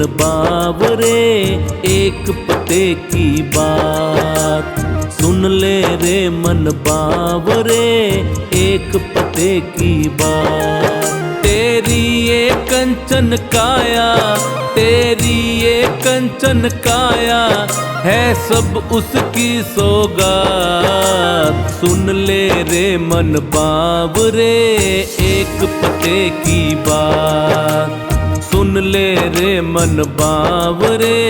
मन बावरे, एक पते की बात सुन ले रे मन बावरे, एक पते की बात। तेरी ये कंचन काया, तेरी ये कंचन काया है सब उसकी सौगात। सुन ले रे मन बावरे, एक पते की बात सुन ले रे मन बावरे,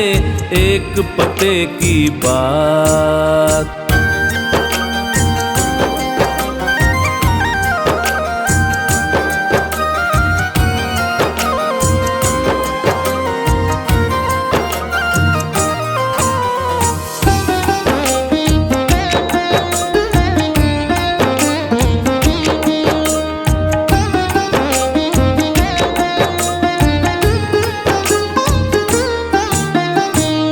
एक पते की बात।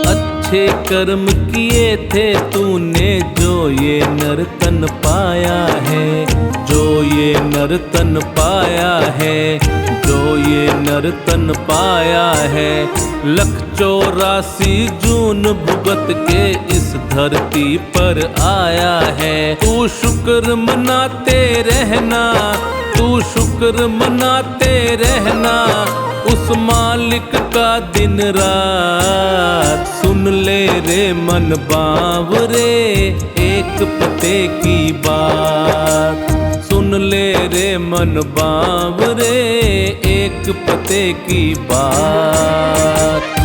अच्छे कर्म किए थे तूने जो ये नर्तन पाया है, जो ये नर्तन पाया है, जो ये नर्तन पाया है। 184 जून भुगत के इस धरती पर आया है। तू शुक्र मनाते रहना, तू शुक्र मनाते रहना उस मालिक का दिन रात। सुन ले रे मन बावरे, एक पते की बात सुन ले रे मन बावरे, एक पते की बात।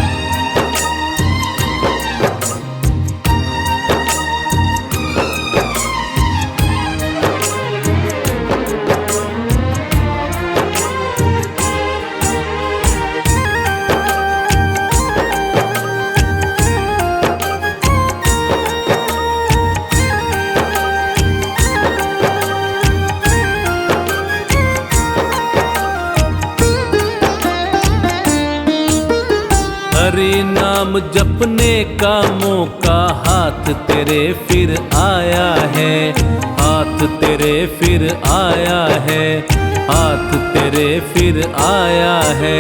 हरि नाम जपने का मौका हाथ तेरे फिर आया है, हाथ तेरे फिर आया है, हाथ तेरे फिर आया है।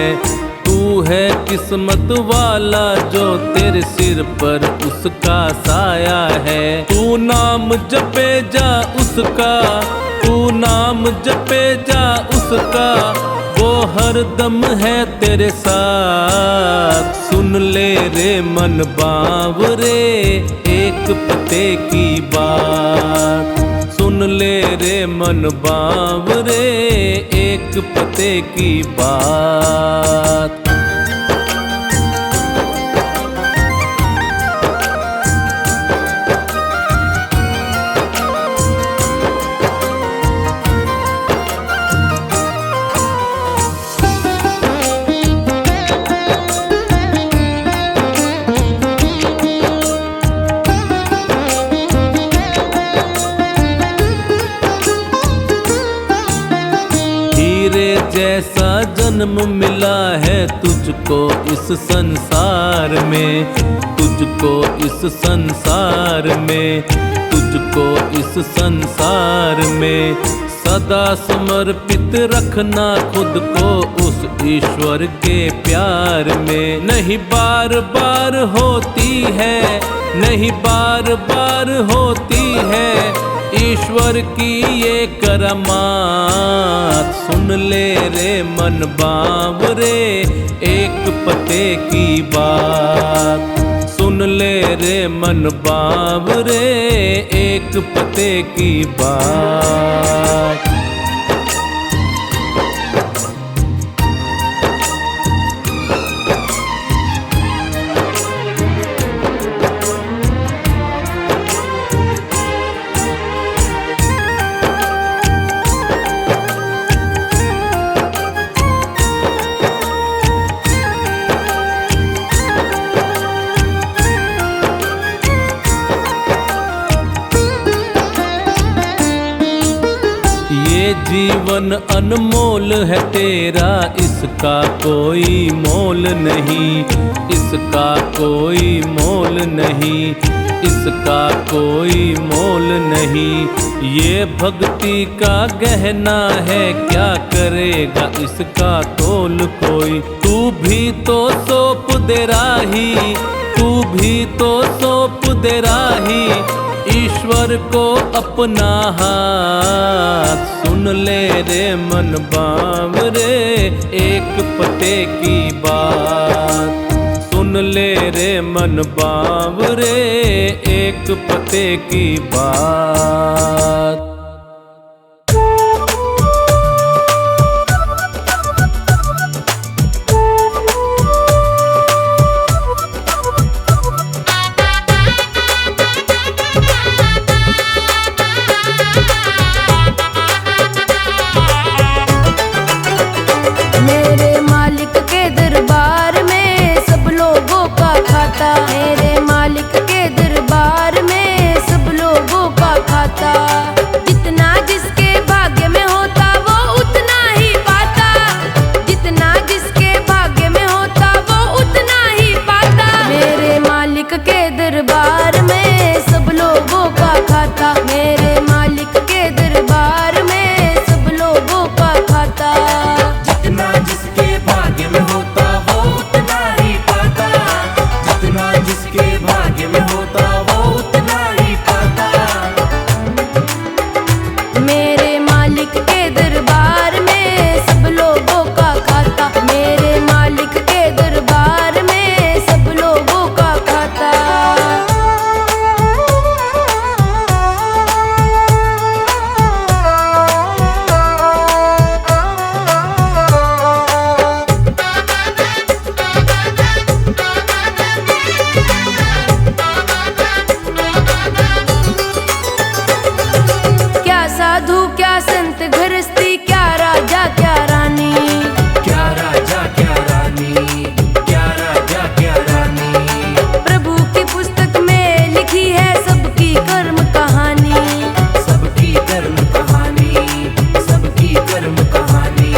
तू है किस्मत वाला जो तेरे सिर पर उसका साया है। तू नाम जपे जा उसका, तू नाम जपे जा उसका, वो हर दम है तेरे साथ। सुन ले रे मन बावरे, एक पते की बात सुन ले रे मन बावरे, एक पते की बात। जैसा जन्म मिला है तुझको इस संसार में, तुझको इस संसार में, तुझको इस संसार में। सदा समर्पित रखना खुद को उस ईश्वर के प्यार में। नहीं बार बार होती है, नहीं बार बार होती है ईश्वर की ये करामात। सुन ले रे मन बावरे, एक पते की बात सुन ले रे मन बावरे, एक पते की बात। जीवन अनमोल है तेरा, इसका कोई मोल नहीं, इसका कोई मोल नहीं, इसका कोई मोल नहीं। ये भक्ति का गहना है, क्या करेगा इसका तोल कोई। तू भी तो सौंप दे राही, तू भी तो सौंप दे राही ईश्वर को अपना हाथ। सुन ले रे मन बावरे एक पते की बात, सुन ले रे मन बावरे एक पते की बात। मेरे मालिक के दरबार में सब लोगों का खाता, मेरे मालिक के दरबार में सब लोगों का खाता। जितना जिसके भाग्य में होता वो उतना ही पाता, जितना जिसके भाग्य में होता वो उतना ही पाता। मेरे मालिक के दरबार में सब लोगों का खाता, मेरे मालिक के दरबार में सब लोगों का खाता। जितना जिसके भाग्य में होता वो उतना ही पाता, जितना जिसके भाग्य में होता वो उतना ही पाता। मेरे मालिक के दरबार में सब लोगों का खाता, मेरे मालिक के दरबार में सब लोगों का खाता। क्या साधु क्या संत गृहस्थी, क्या राजा क्या रानी, क्या राजा क्या रानी, क्या राजा क्या रानी। प्रभु की पुस्तक में लिखी है सबकी कर्म कहानी, सबकी कर्म कहानी, सबकी कर्म कहानी।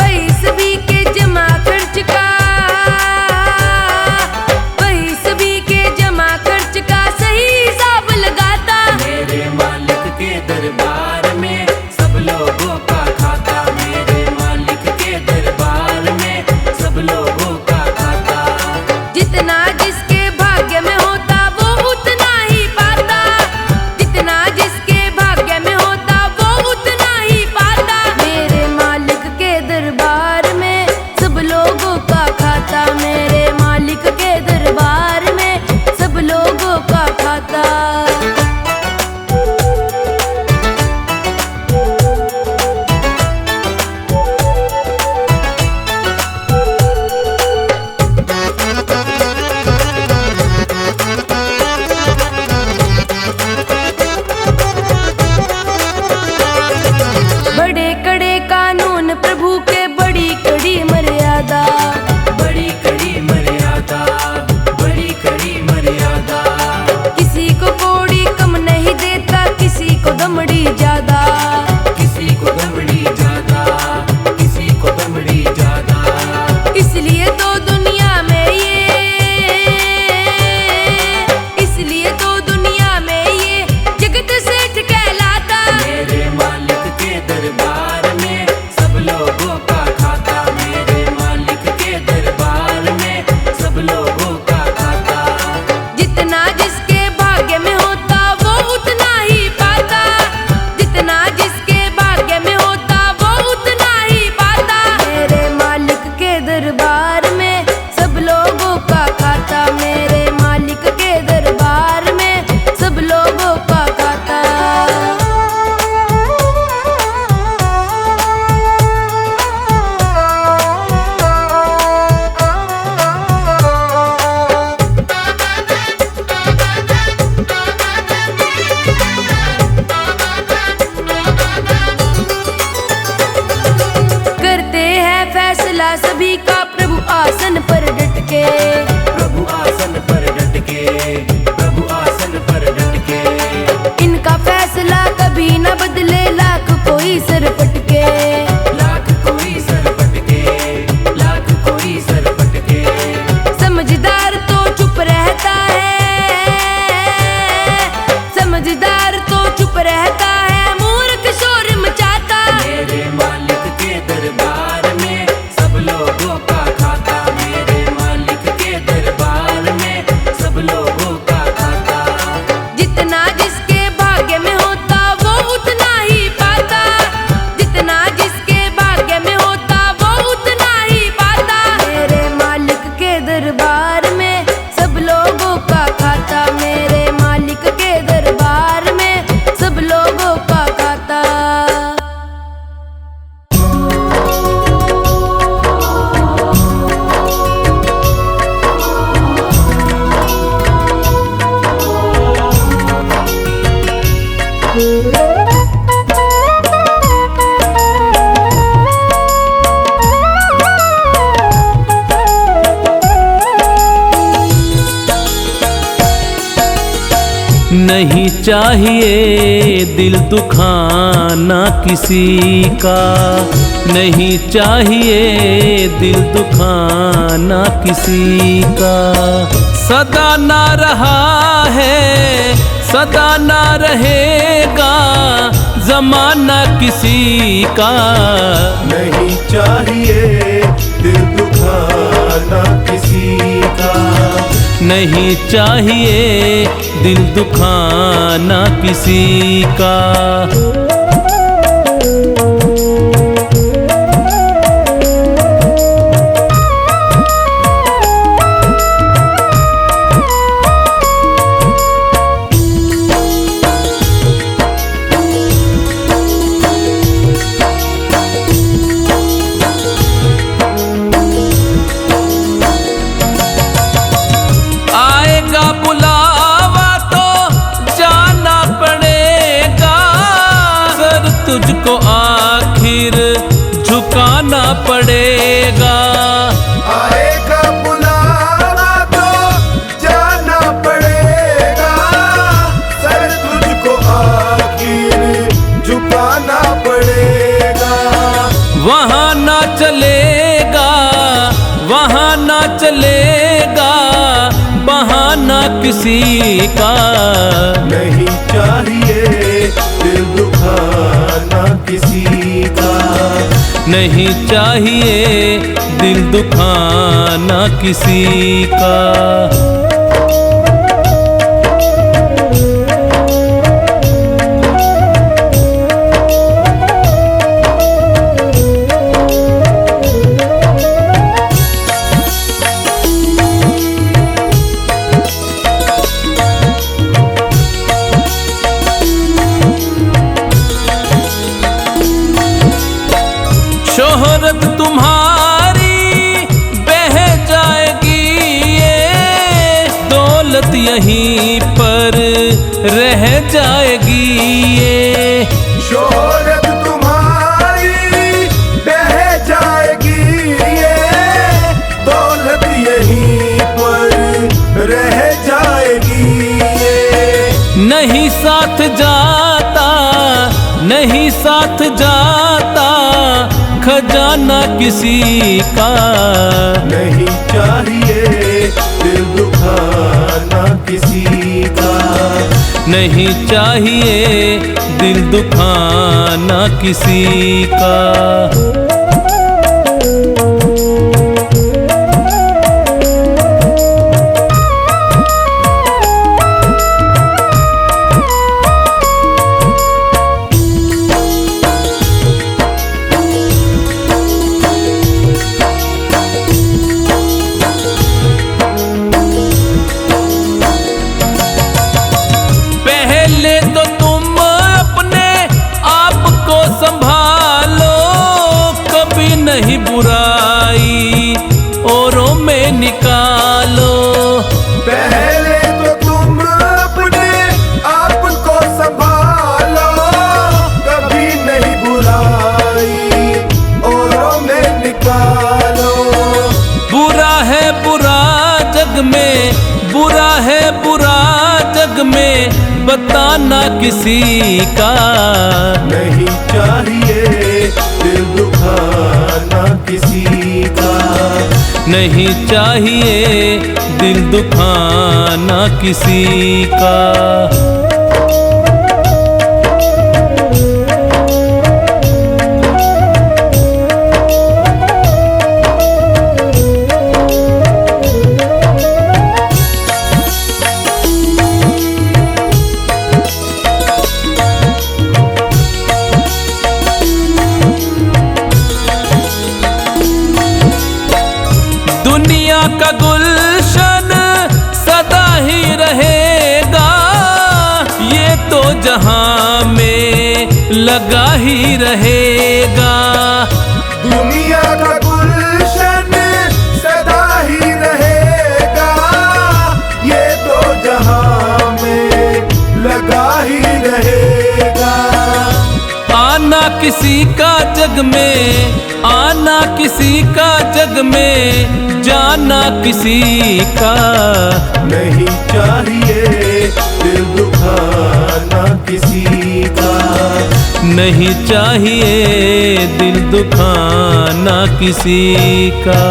वही सभी के जमा खर्च का, वही सभी के जमा खर्च का सही हिसाब लगाता। मेरे मालिक के दरबार में सब लोगों का खाता, मेरे मालिक के दरबार में सब लोगों का खाता। जितना जिसके भाग्य में होता वो उतना ही पाता, जितना जिसके भाग्य में होता वो उतना ही पाता। मेरे मालिक के दरबार में सब लोगों का खाता, मेरे मालिक के दरबार में सब लोगों का खाता। बड़े कड़े कानून प्रभु के, बड़ी कड़ी मर्यादा, बड़ी कड़ी मर्यादा, बड़ी कड़ी मर्यादा। किसी को कोड़ी कम नहीं देता, किसी को दमड़ी ज्यादा, किसी को दमड़ी ज्यादा, किसी को दमड़ी ज्यादा। इसलिए तो दुनिया में ये, इसलिए तो दुनिया में ये जगत सेठ कहलाता। मेरे मालिक के दरबार में सब लोगों का खाता, मेरे मालिक के दरबार में सब लोगों का खाता। जितना जिसके भाग्य में होता वो उतना ही पाता, जितना जिसके भाग्य में होता वो उतना ही पाता। मेरे मालिक के दरबार में सब लोगों का खाता, मेरे मालिक के दरबार में सब लोगों का खाता। करते हैं फैसला सभी का प्रभु आसन पर डट के, प्रभु आसन पर डट के, प्रभु आसन पर डट के। इनका फैसला कभी न बदले, लाख कोई सर पटके, लाख कोई सर पटके, लाख कोई सर पटके। समझदार तो चुप रहता है, समझदार तो चुप रहता है, मूर्ख शोर मचाता। मेरे मालिक के दरबार में सब लोगों का खाता, मेरे मालिक के नहीं चाहिए दिल दुखाना किसी का, नहीं चाहिए दिल दुखाना किसी का। सदा ना रहा है, सदा ना रहेगा ज़माना किसी का। नहीं चाहिए दिल दुखाना किसी का, नहीं चाहिए दिल दुखाना किसी का। तुझको आखिर झुकाना पड़ेगा। आएगा बुलावा तो जाना पड़ेगा, सर तुझको आखिर झुकाना पड़ेगा। वहाँ ना चलेगा, वहाँ ना चलेगा बहाना किसी का। नहीं चाहिए दिल दुखाना किसी का, नहीं चाहिए दिल दुखाना किसी का। शोहरत तुम्हारी बह जाएगी, ये दौलत यहीं पर रह जाएगी। ये शोहरत तुम्हारी बह जाएगी, ये दौलत यहीं पर रह जाएगी। ये नहीं साथ जाता, नहीं साथ जाता खजाना किसी का। नहीं चाहिए दिल दुखाना किसी का, नहीं चाहिए दिल दुखाना किसी का। नहीं बुराई औरों में निकालो, पहले तो तुम अपने आप को संभालो। कभी नहीं बुराई औरों में निकालो। बुरा है बुरा जग में, बुरा है बुरा जग में बताना किसी का। नहीं चाहिए दिल दुखाना किसी का, नहीं चाहिए दिल दुखाना किसी का। दुनिया का गुलशन सदा ही रहेगा, ये तो जहां में लगा ही रहेगा। दुनिया का गुलशन सदा ही रहेगा, ये तो जहां में लगा ही रहेगा। आना किसी का जग में, आना किसी का जग में, जाना किसी का। नहीं चाहिए दिल दुखाना किसी का। नहीं चाहिए दिल दुखाना किसी का।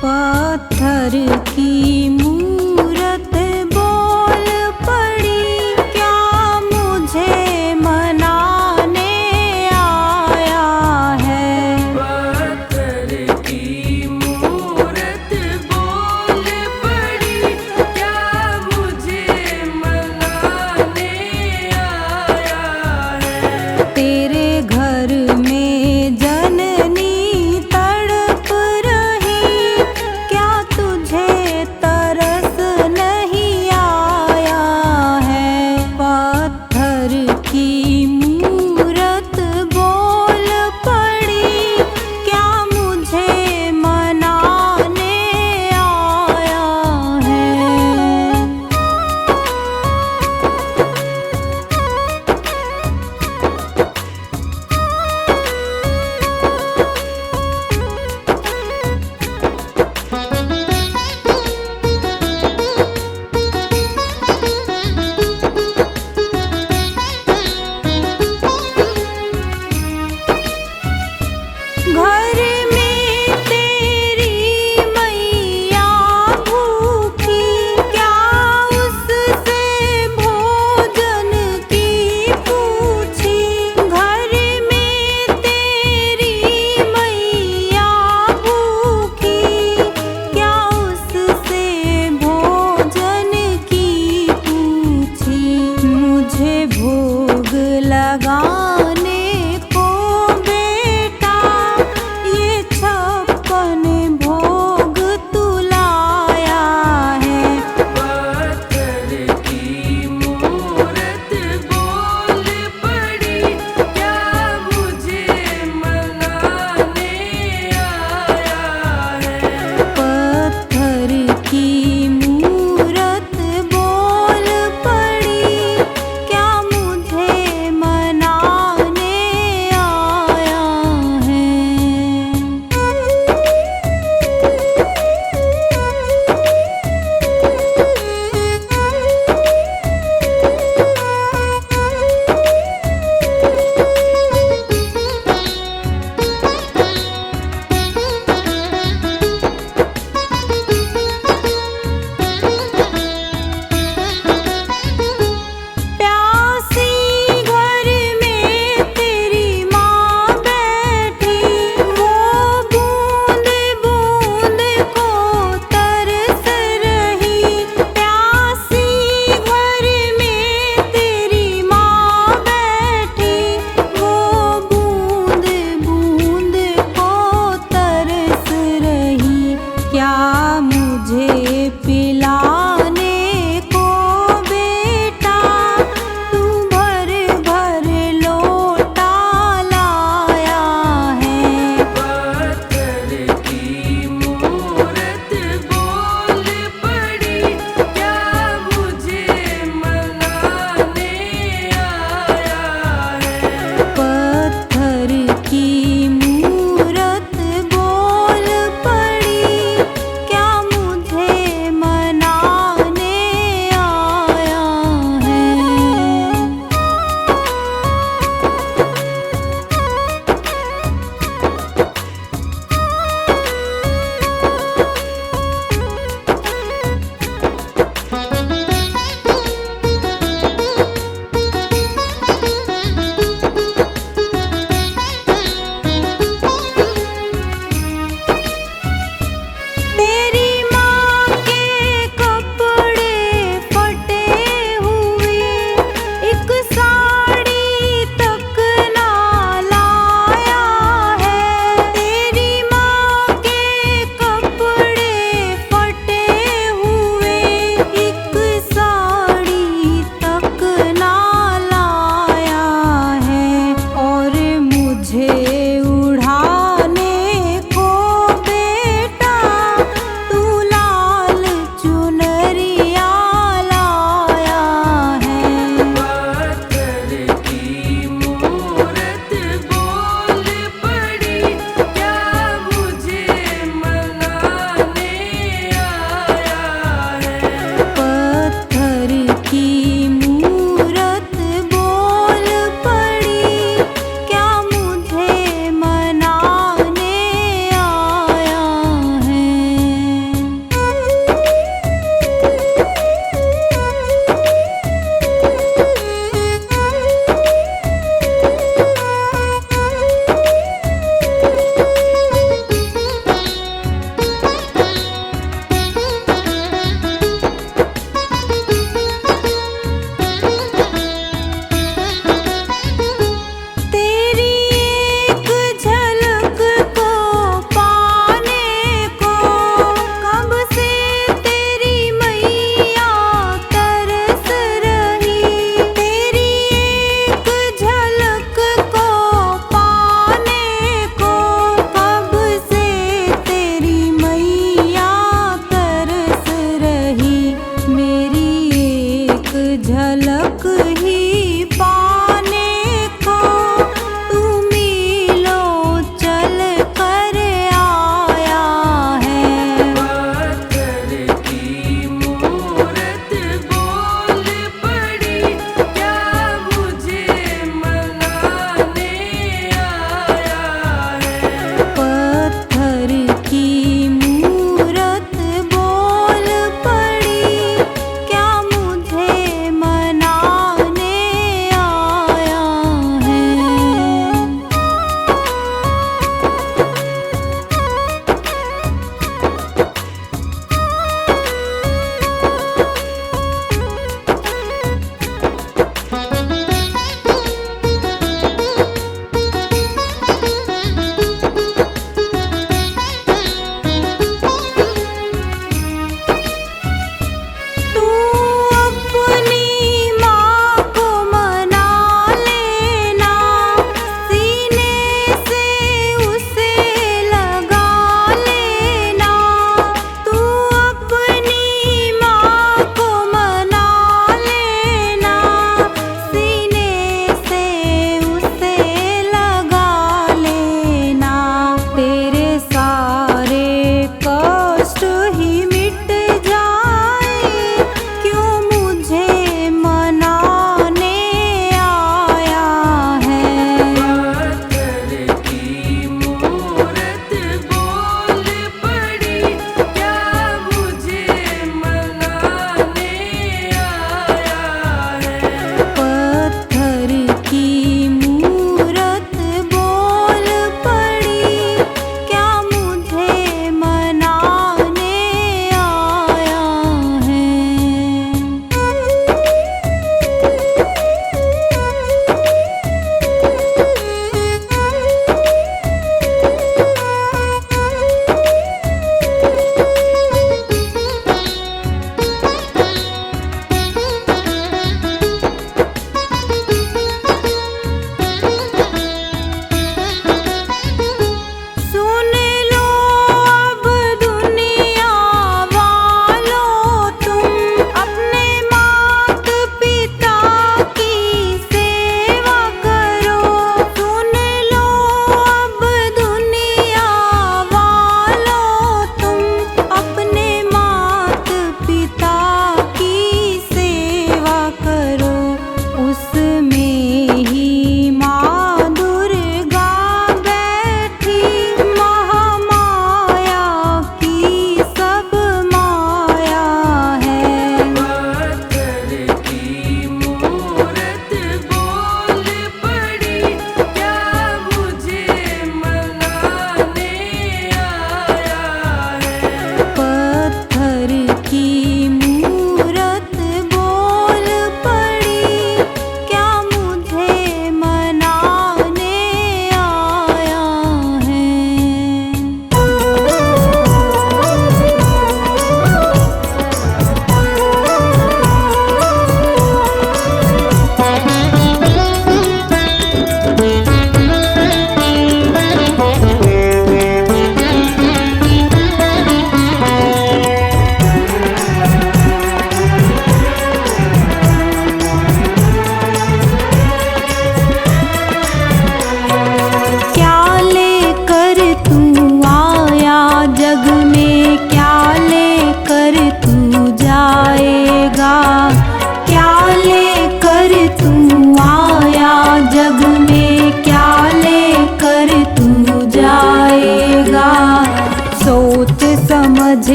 पत्थर की मूरत बोल पड़ी, क्या मुझे मनाने आया है। पत्थर की मूरत बोल पड़ी, क्या मुझे मनाने आया है। तेरे घर में जननी तड़प रही, क्या तुझे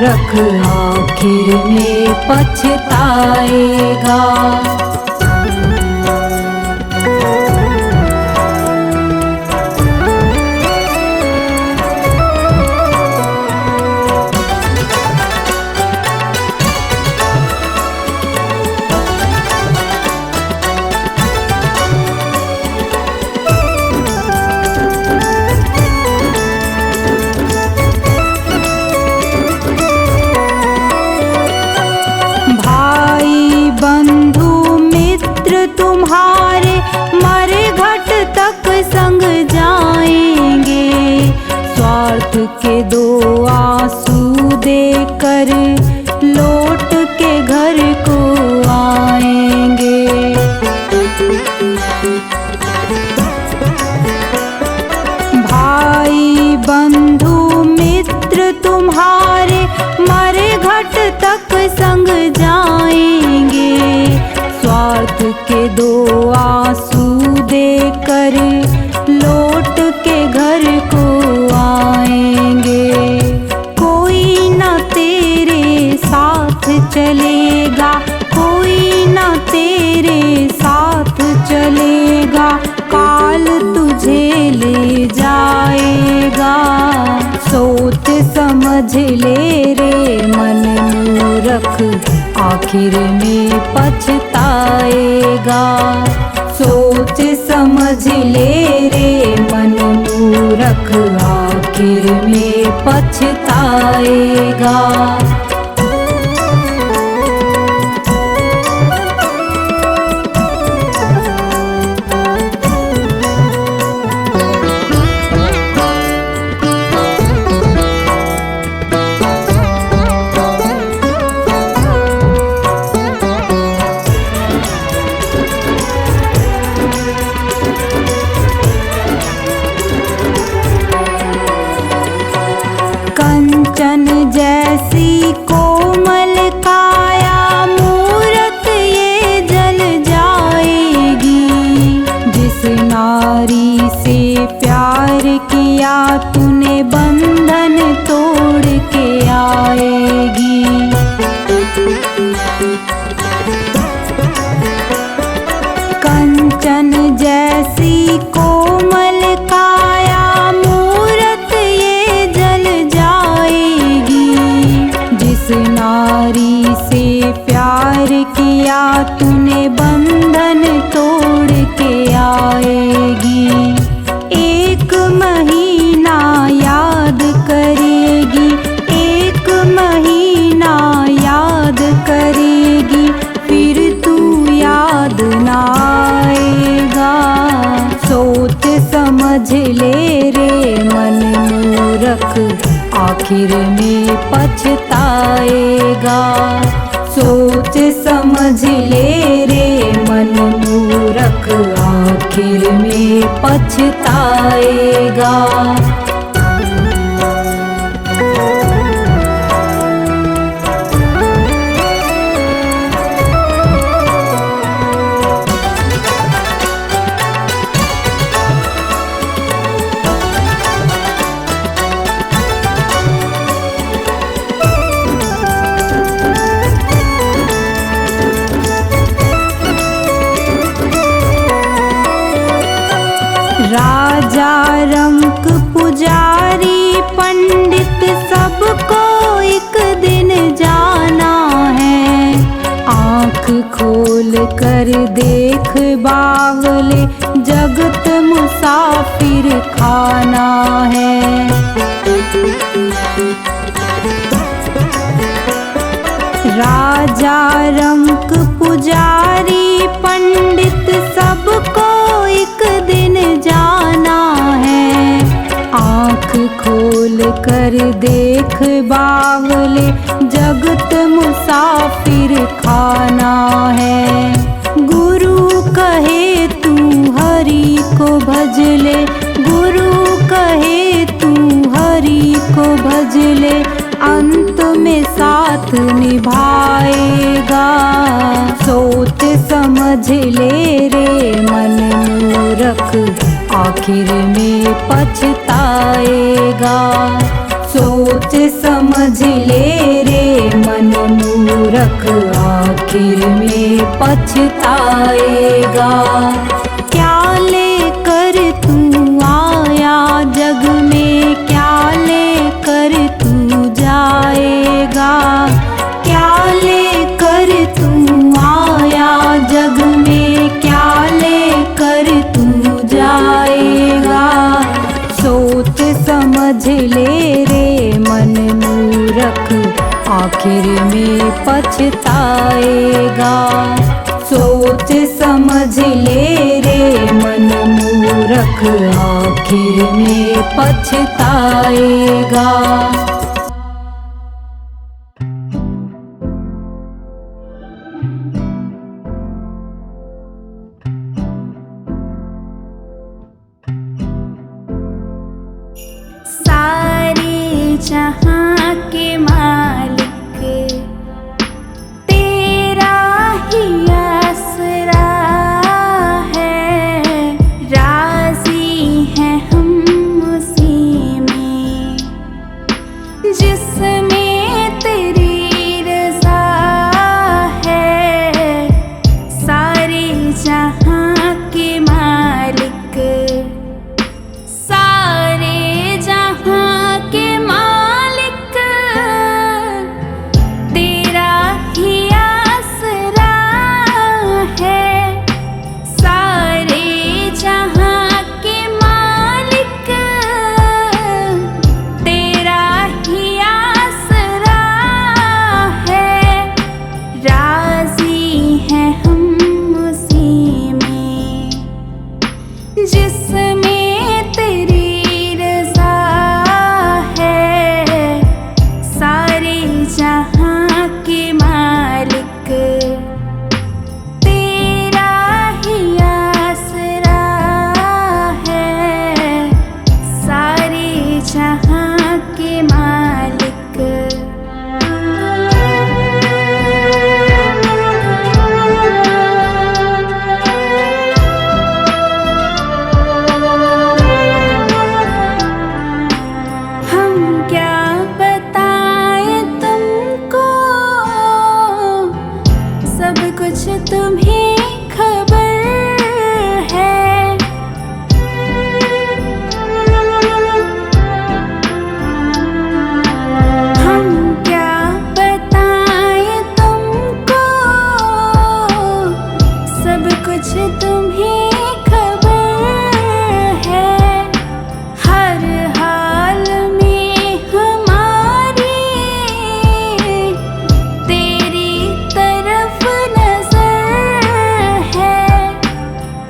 मूरख आखिर में पछताएगा। बंधु मित्र तुम्हारे मरे घट तक संग जाएंगे, स्वार्थ के दो आंसू देकर लौट के घर को आएंगे। भाई बंधु मित्र तुम्हारे मरे घट तक संग जाएंगे, स्वार्थ के दो आंसू देकर लौट के घर को आएंगे। कोई न तेरे साथ चलेगा, कोई न तेरे साथ चलेगा, काल तुझे ले जाएगा। सोच समझ ले रे मन मूरख आखिर में पछताएगा। सोच समझ ले रे मन मूरख आखिर में पछताएगा। कंचन जैसी कोमल काया मूरत ये जल जाएगी, जिस नारी से प्यार किया तूने बंधन तोड़ के आएगी। कंचन जैसी कोमल काया मूरत ये जल जाएगी, जिस नारी से प्यार किया तूने बंधन तोड़ के आएगी। एक महीना याद करेगी, एक महीना याद करेगी, फिर तू याद ना आएगा। सोच समझ ले रे मन मूरख आखिर में पछताएगा। सोच समझ ले रे मन मूरख आखिर में पछताएगा। राजा रंक पुजारी पंडित सबको एक दिन जाना है। आँख खोल कर देख बावले, जगत मुसाफिर खाना है। राजा रंक पुजारी पंडित सबको एक दिन जाना है। आँख खोल कर देख बावले, जगत मुसाफिर खाना है। गुरु कहे तू हरि को भज ले, गुरु कहे तू हरि को भज ले, अंत में साथ निभाएगा। सोच समझ ले रे मन मूरख आखिर में पछताएगा। सोच समझ ले आखिर में पछताएगा। क्या लेकर तू आया जग में, क्या लेकर तू जाएगा। क्या लेकर तू आया जग में, क्या लेकर तू जाएगा। सोच समझ ले रे मन मूरख, आखिर में पछताएगा। सोच समझ ले रे मन मूरख, आखिर में पछताएगा। सारे जहां के मालिक तेरा ही आसरा है, राजी हैं हम उसी में जिसमें तेरी रज़ा है। सारे जहां के मालिक, सारे जहां के मालिक तेरा ही आसरा है। सारे जहां के मालिक तेरा ही आसरा है, राजी हैं हम उसी में जिसमें तेरी रज़ा है। सारे जहां के मालिक तेरा ही आसरा है। सारे जहां के मालिक। हम क्या बताएं तुमको, सब कुछ तुम्हें खबर है। हम क्या बताएं तुमको, सब कुछ तुम्हें खबर है। हर हाल में हमारी तेरी तरफ नजर है।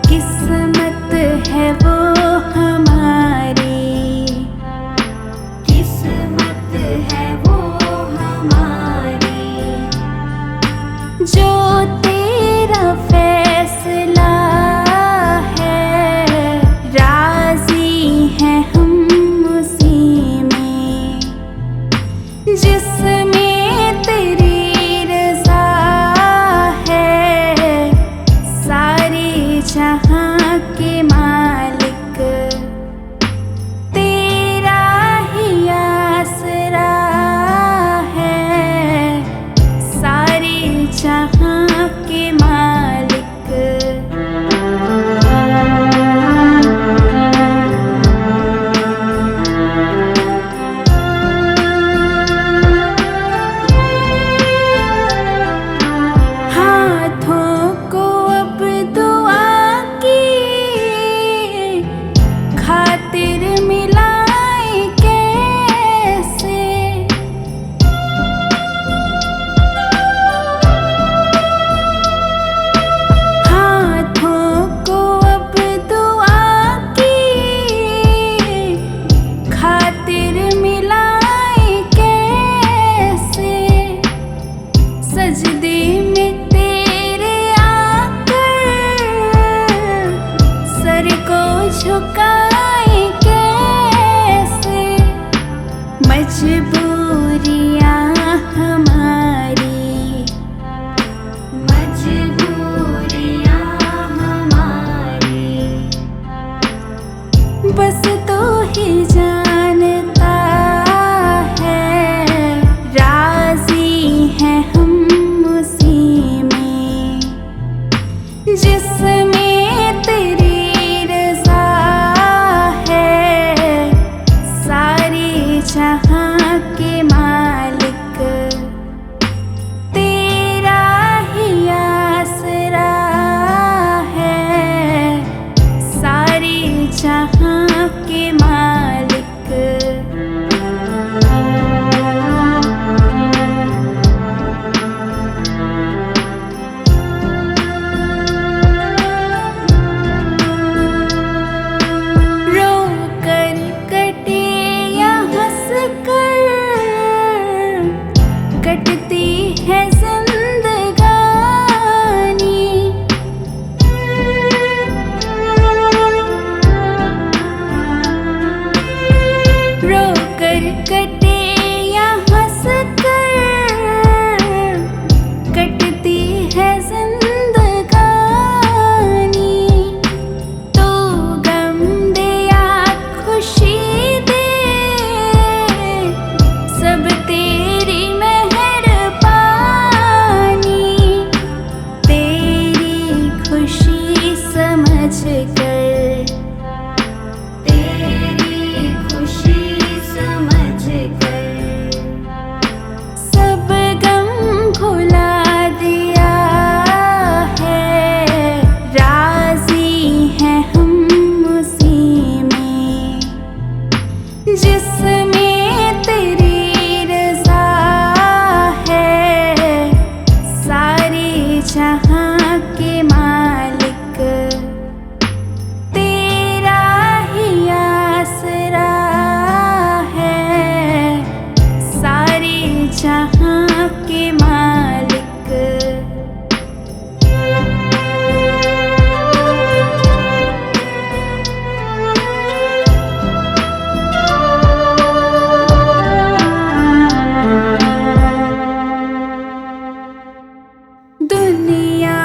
किस्मत है वो हमारी, किस्मत है वो हमारी, जो तेरा फैसला है। राजी हैं हम उसी में जिसमें तेरी रज़ा है। सारे जहां के मालिक तेरा ही आसरा है। सारे जहां के मालिक। हाथों को अब दुआ की खातिर मिलाए कैसे। हाथों को अब दुआ की खातिर मिलाए कैसे। सजदे में तेरे आकर सर को झुकाए कैसे। मजबूरियां हमारी, मजबूरियां हमारी, बस तू ही जानता है। राजी हैं हम उसी में के मालिक। दुनिया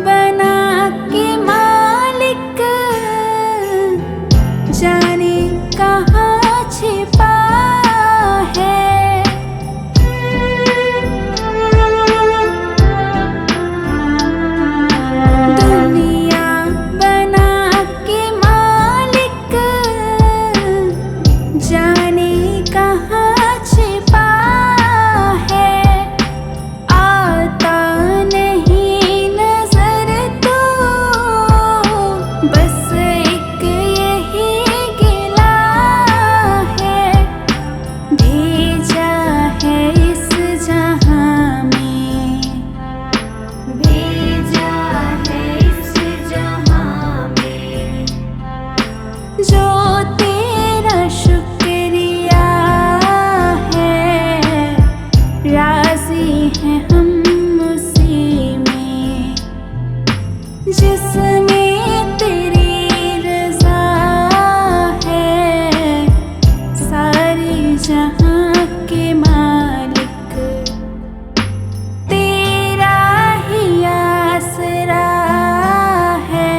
बना के मालिक, जाने कहाँ छिपा है। दुनिया बना के मालिक, जाने कहाँ छिपा है। आता नहीं नजर तो बस एक यही गिला है। भेजा है इस जहां में, भेजा है इस जहां में, जो तेरा शुक्रिया है। राजी हैं हम उसी में, जिसमें तेरी रज़ा है। सारे जहां के मालिक, तेरा ही आसरा है।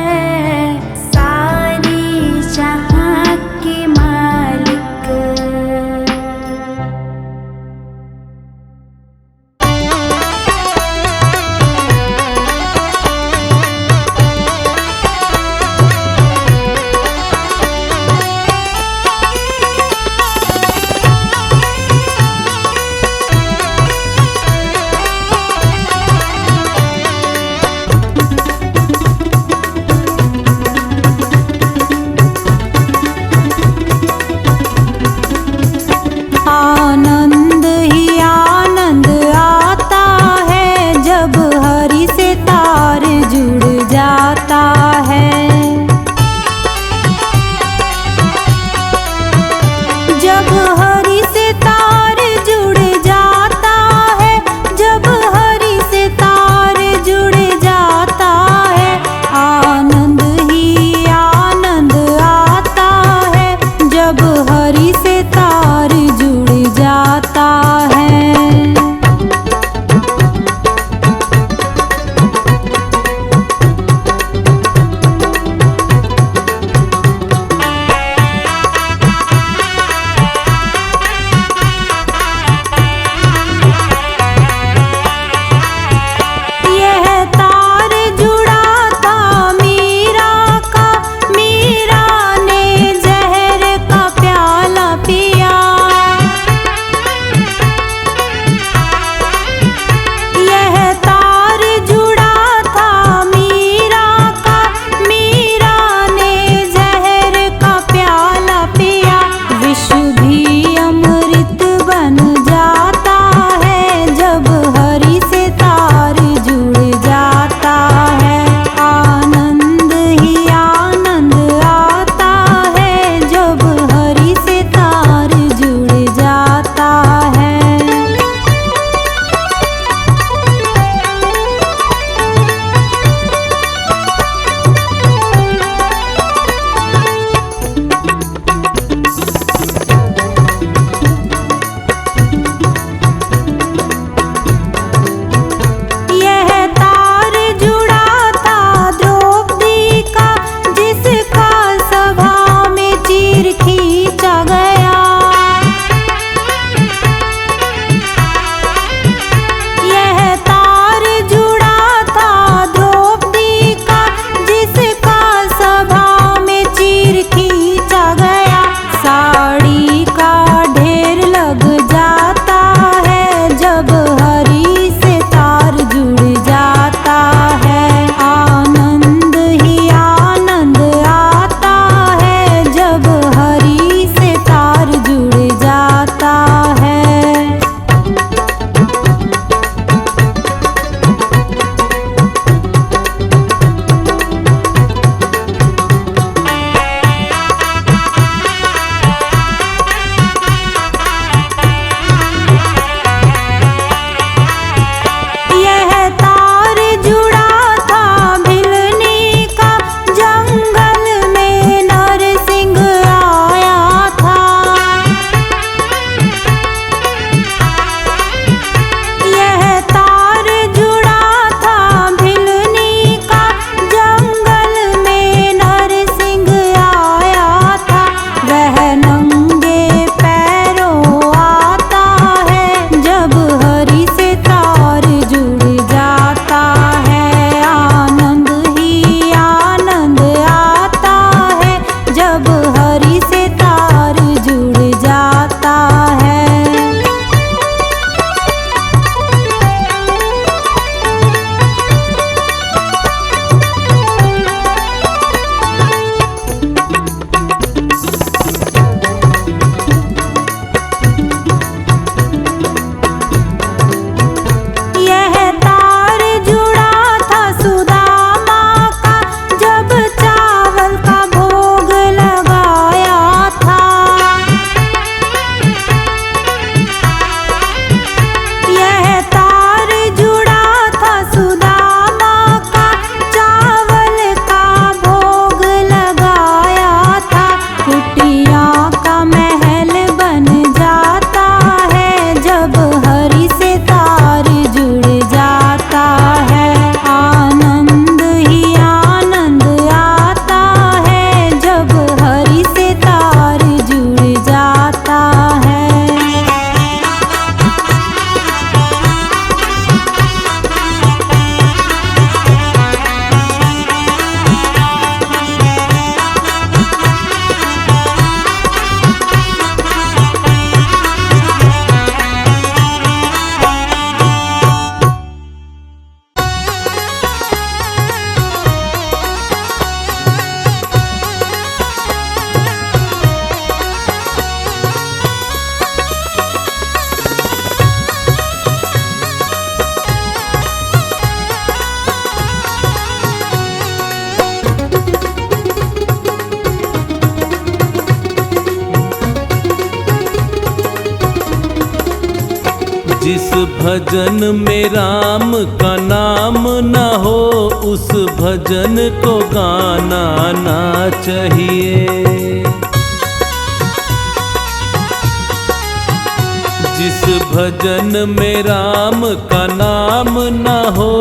सारे जहां के मालिक। भजन में राम का नाम न हो, उस भजन को गाना ना चाहिए। जिस भजन में राम का नाम न हो,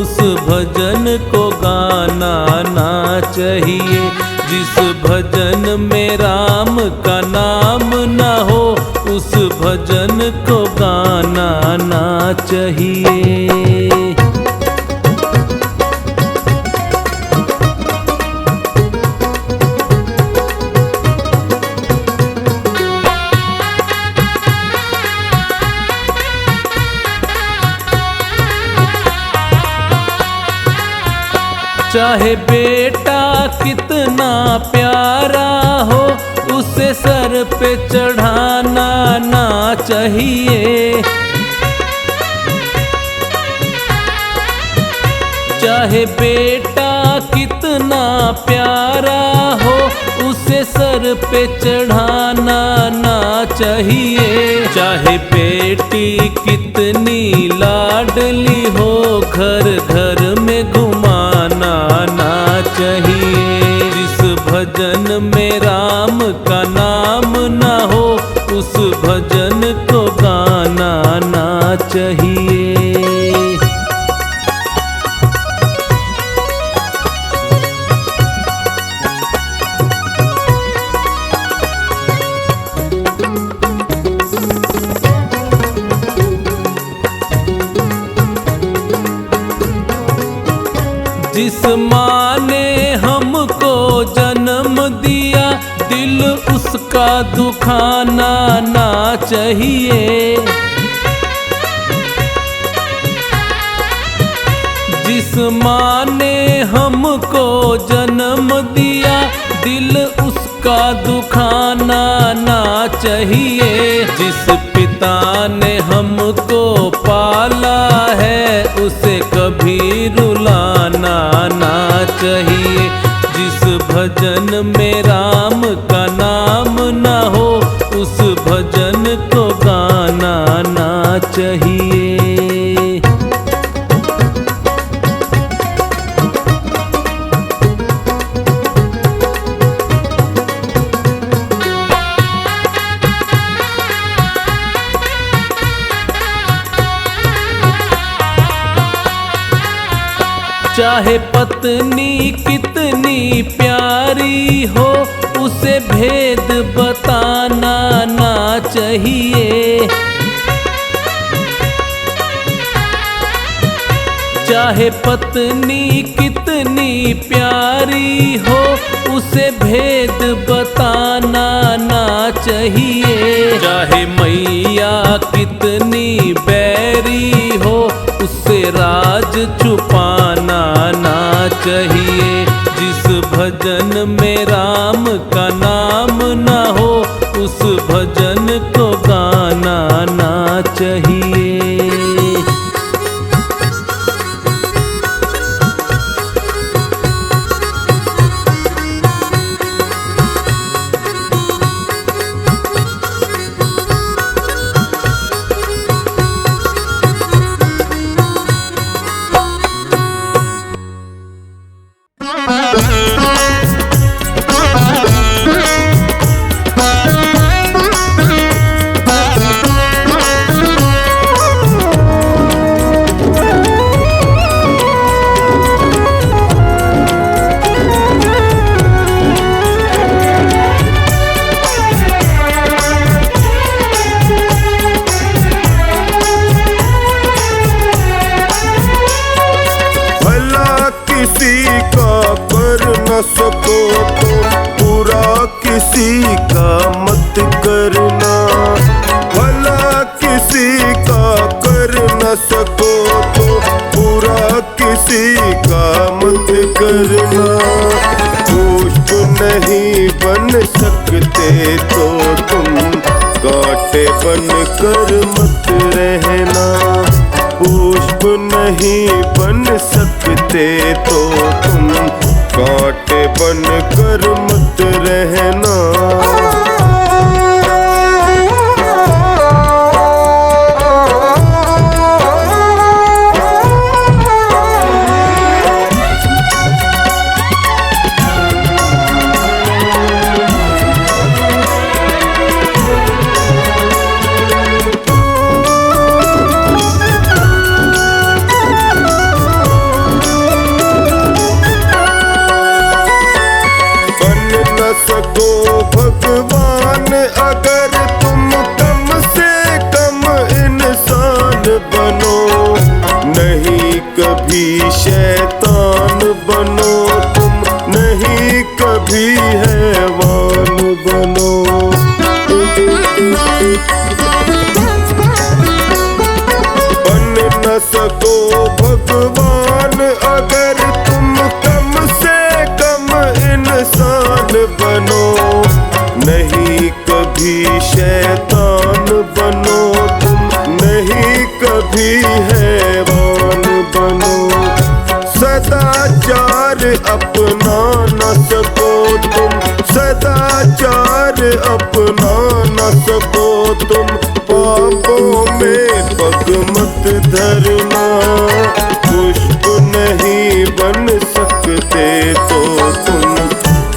उस भजन को गाना ना चाहिए। जिस भजन में राम का नाम न हो, उस भजन को गाना ना चाहिए। चाहे बेटा कितना प्यारा हो, उसे सर पे चढ़ाना ना चाहिए। चाहे बेटा कितना प्यारा हो, उसे सर पे चढ़ाना ना चाहिए। चाहे बेटी कितनी लाडली हो, घर घर में घुमाना ना चाहिए। जिस भजन में राम का नाम न हो, उस भजन को गाना ना चाहिए। जिस माँ ने हमको जन्म दिया, दिल उसका दुखाना ना चाहिए। जिस माँ ने हमको जन्म दिया, दिल उसका दुखाना ना चाहिए। जिस पिता ने हमको पाला है, उसे कभी रुलाना ना चाहिए। जिस भजन में राम का नाम न हो, उस भजन को गाना ना चाहिए। चाहे पत्नी कितनी प्यारी हो, उसे भेद बताना ना चाहिए। चाहे पत्नी कितनी प्यारी हो, उसे भेद बताना ना चाहिए। चाहे मैया कितनी बैरी हो, उससे राज छुपाना ना चाहिए। जिस भजन में राम का नाम न हो, उस भजन को गाना ना चाहिए। सको तो पूरा किसी का मत करना, भला किसी का कर न सको तो पूरा किसी का मत करना। पुष्प नहीं बन सकते तो तुम कांटे बन कर मत रहना। पुष्प नहीं बन सकते तो तुम कांटे बन कर मत रहना। कभी शैतान बनो तुम, नहीं कभी हैवान बनो। बन न सको भगवान अगर तुम कम से कम इंसान बनो, नहीं कभी शैतान बनो तुम, नहीं कभी हैवान बनो। सदाचार अपना न सको तुम, सदाचार अपना न सको तुम, पापों में पग मत धरना। पुष्प नहीं बन सकते तो तुम,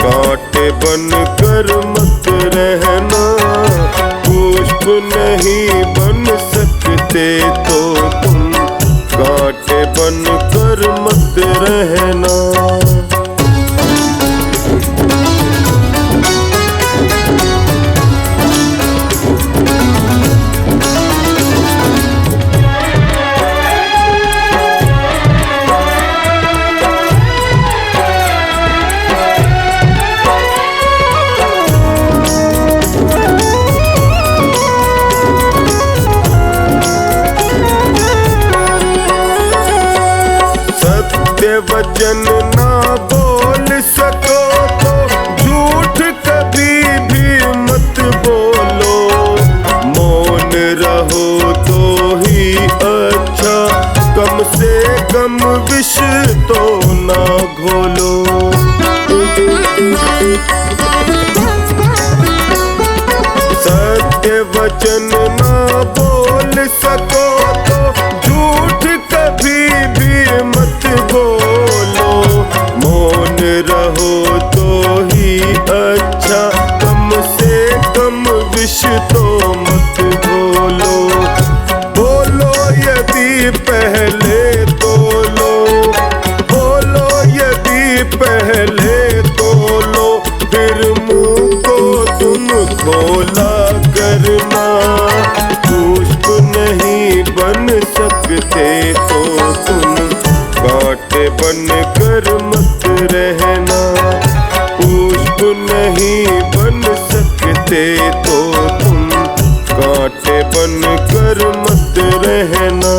कांटे बन कर मत रहना। पुष्प नहीं बन सकते तो तुम, कांटे बन कर मत रहना। वचन ना बोल सको तो झूठ कभी भी मत बोलो। मौन रहो तो ही अच्छा, कम से कम विष तो ना घोलो। सत्य वचन ना बोल सको तो झूठ कभी भी मत बोलो। मौन रहो तो ही अच्छा, कम से कम विष तो मत बोलो। बोलो यदि पहले तोलो, बोलो यदि पहले तोलो, फिर मुंह को तुम खोला करना। पुष्प नहीं बन सकते तो तुम, कांटे बन कर मत रहना। पुष्प नहीं बन सकते तो तुम, कांटे बन कर मत रहना।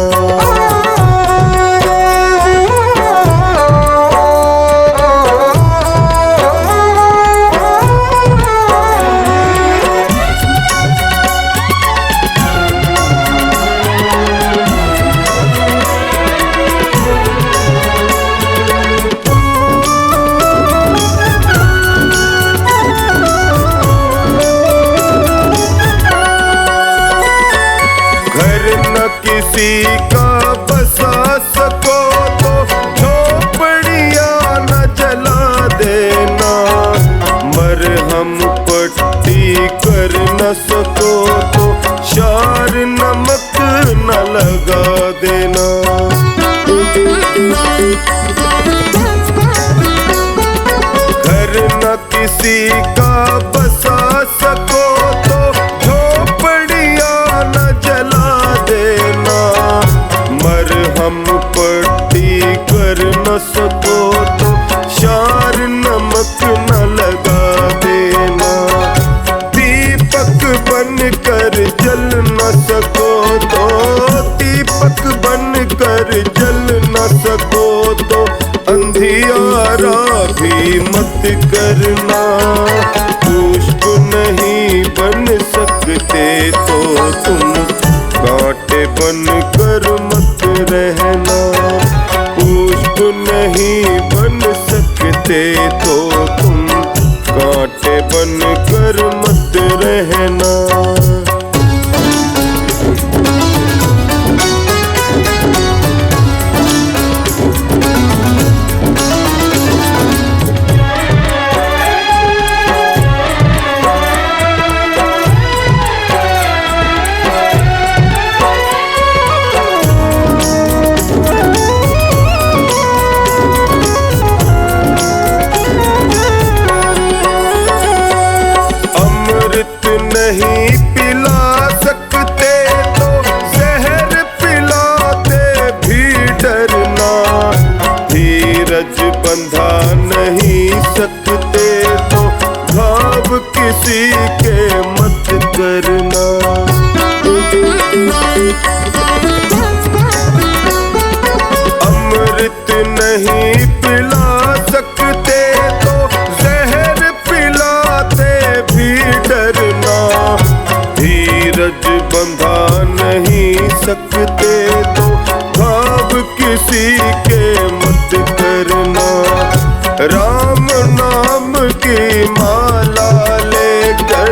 किसी का बसा सको तो झोपड़ियां न जला देना। मरहम पट्टी कर न सको तो शार नमक न लगा देना। घर न किसी का बसा सको तो झोपड़ियां न जला देना। मरहम पट्टी कर न सको तो शार नमक न लगा देना। दीपक बन कर जल न सको तो, दीपक बन कर जल न सको तो, अंधियारा भी मत करना। पुष्प नहीं बन सकते तो तुम, कांटे बन कर मत रहना। पुष्प नहीं बन सकते तो तुम, कांटे बन कर मत रहना। नहीं किसी के मत करना। अमृत नहीं पिला सकते तो जहर पिलाते भी डरना। धीरज बंधा नहीं सकते तो घाव किसी के मत करना। राम नाम की माला लेकर,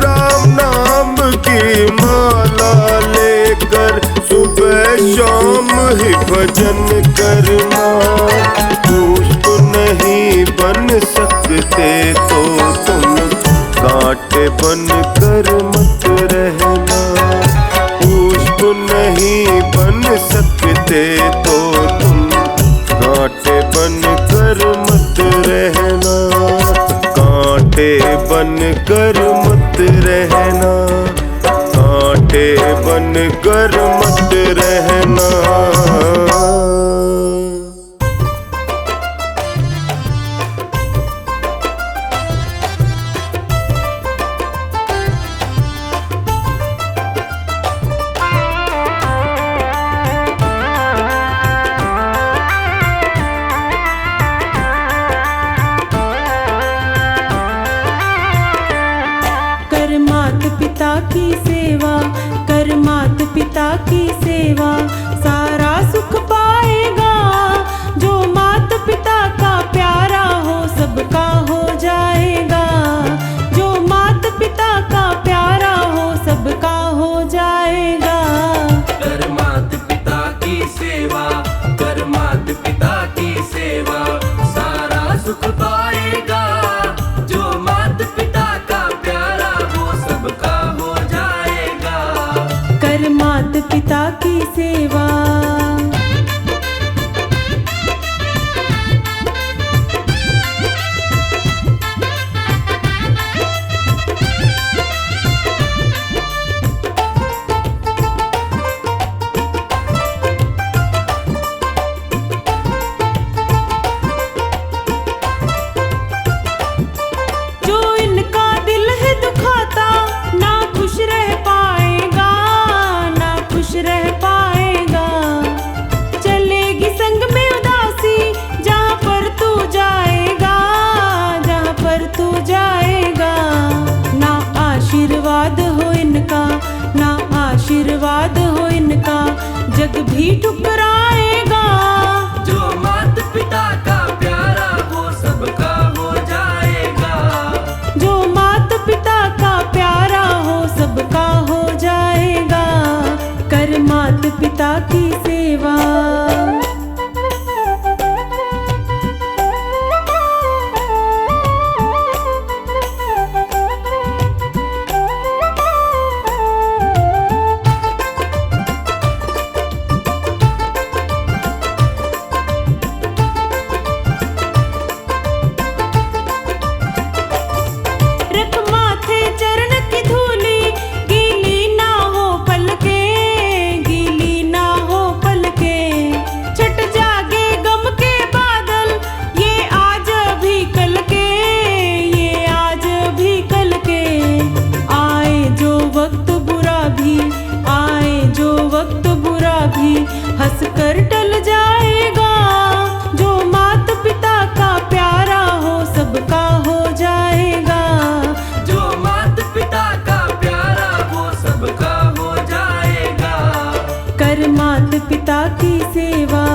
राम नाम की माला लेकर सुबह शाम ही भजन करना। पुष्प नहीं बन सकते तो तुम कांटे बन कर मत रहना। पुष्प नहीं बन सकते तो तुम कांटे बन कर मत रहना। कांटे बन कर मत रहना। कांटे बन कर मत रहना। कर मात पिता की सेवा, कर मात पिता की सेवा, सारा सुख पाएगा। जो मात पिता का प्यारा हो सबका हो जाएगा। जो मात पिता का प्यारा हो सबका हो जाएगा। कर मात पिता की सेवा, कर मात पिता की सेवा, सारा सुख पाएगा। जो मात पिता का प्यारा वो सबका हो जाएगा। कर मात पिता की सेवा। जो इनका दिल है दुखाता ना खुश रह पाएगा, ना खुश रह पाएगा। चलेगी संग में उदासी जहाँ पर तू जाएगा, जहाँ पर तू जाएगा। ना आशीर्वाद हो इनका, ना आशीर्वाद हो इनका, जग भी ठुकराएगा। जो मात पिता का प्यारा वो सबका हो जाएगा। जो मात पिता का प्यारा हो सबका हो जाएगा। कर मात पिता की सेवा। रख माथे चरण की धूली, गीली ना हो पलके, गीली ना हो पलके। छट जागे गम के बादल, ये आज भी कल के, ये आज भी कल के। आए जो वक्त बुरा भी, आए जो वक्त बुरा भी, हंस कर टल जाएगा। जो मात पिता का प्यारा हो सबका हो जाएगा। जो मात पिता का प्यारा वो सबका हो जाएगा। कर मात पिता की सेवा।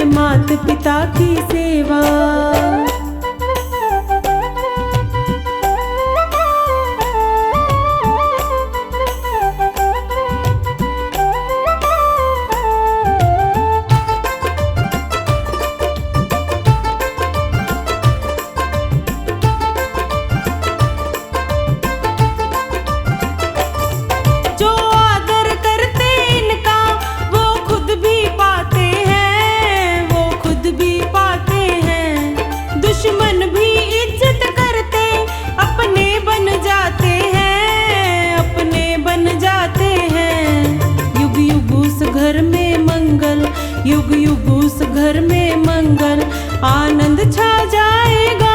मात पिता की सेवा। जो आदर करते इनका वो खुद भी पाते हैं, वो खुद भी पाते हैं। दुश्मन भी इज्जत करते अपने बन जाते हैं, अपने बन जाते हैं। युग युग उस घर में मंगल, युग युग उस घर में मंगल, आनंद छा जाएगा।